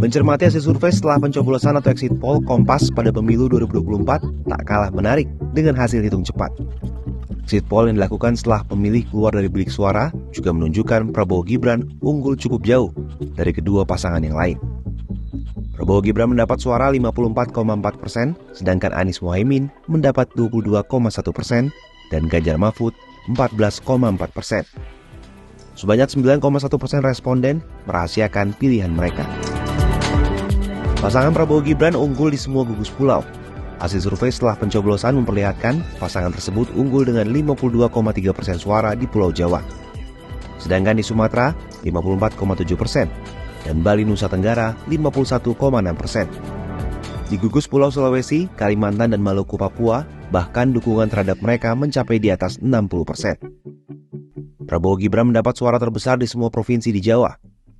Mencermati hasil survei setelah pencoblosan atau exit poll Kompas pada pemilu 2024 tak kalah menarik dengan hasil hitung cepat. Exit poll yang dilakukan setelah pemilih keluar dari bilik suara juga menunjukkan Prabowo Gibran unggul cukup jauh dari kedua pasangan yang lain. Prabowo Gibran mendapat suara 54,4%, sedangkan Anies Mohaimin mendapat 22,1% dan Ganjar Mahfud 14,4%. Sebanyak 9,1% responden merahasiakan pilihan mereka. Pasangan Prabowo Gibran unggul di semua gugus pulau. Hasil survei setelah pencoblosan memperlihatkan pasangan tersebut unggul dengan 52,3% suara di Pulau Jawa. Sedangkan di Sumatera 54,7% dan Bali Nusa Tenggara 51,6%. Di gugus Pulau Sulawesi, Kalimantan dan Maluku Papua bahkan dukungan terhadap mereka mencapai di atas 60%. Prabowo Gibran mendapat suara terbesar di semua provinsi di Jawa.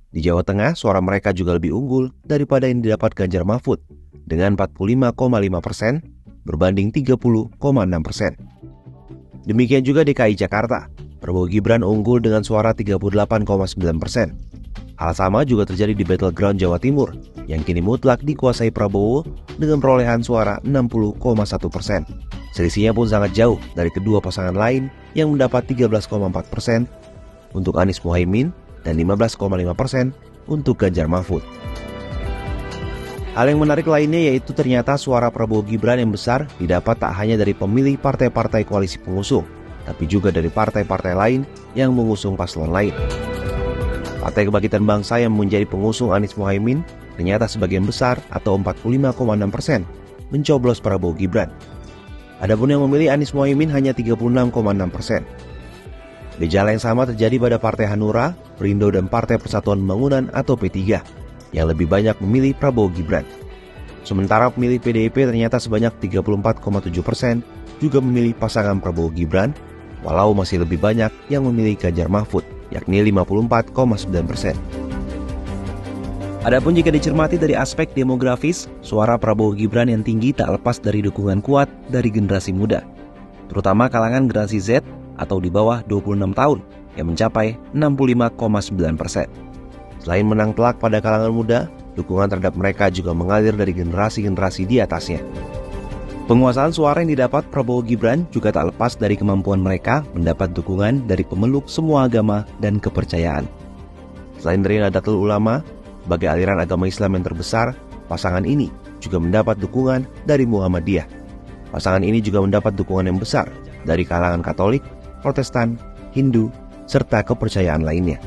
Di Jawa Tengah, suara mereka juga lebih unggul daripada yang didapat Ganjar Mahfud dengan 45,5% berbanding 30,6%. Demikian juga DKI Jakarta. Prabowo Gibran unggul dengan suara 38,9%. Hal sama juga terjadi di Battleground Jawa Timur yang kini mutlak dikuasai Prabowo dengan perolehan suara 60,1%. Selisihnya pun sangat jauh dari kedua pasangan lain yang mendapat 13,4% untuk Anies Mohaimin dan 15,5% untuk Ganjar Mahfud. Hal yang menarik lainnya yaitu ternyata suara Prabowo Gibran yang besar didapat tak hanya dari pemilih partai-partai koalisi pengusung, tapi juga dari partai-partai lain yang mengusung paslon lain. Partai Kebangkitan Bangsa yang menjadi pengusung Anies Mohaimin ternyata sebagian besar atau 45,6% mencoblos Prabowo Gibran. Adapun yang memilih Anies Mohaimin hanya 36,6%. Gejala yang sama terjadi pada Partai Hanura, Perindo dan Partai Persatuan Pembangunan atau P3 yang lebih banyak memilih Prabowo Gibran. Sementara pemilih PDIP ternyata sebanyak 34,7% juga memilih pasangan Prabowo Gibran, walau masih lebih banyak yang memilih Ganjar Mahfud, yakni 54,9%. Adapun jika dicermati dari aspek demografis, suara Prabowo Gibran yang tinggi tak lepas dari dukungan kuat dari generasi muda, terutama kalangan generasi Z atau di bawah 26 tahun yang mencapai 65,9%. Selain menang telak pada kalangan muda, dukungan terhadap mereka juga mengalir dari generasi-generasi di atasnya. Penguasaan suara yang didapat Prabowo Gibran juga tak lepas dari kemampuan mereka mendapat dukungan dari pemeluk semua agama dan kepercayaan. Selain dari Nahdlatul Ulama, sebagai aliran agama Islam yang terbesar, pasangan ini juga mendapat dukungan dari Muhammadiyah. Pasangan ini juga mendapat dukungan yang besar dari kalangan Katolik, Protestan, Hindu, serta kepercayaan lainnya.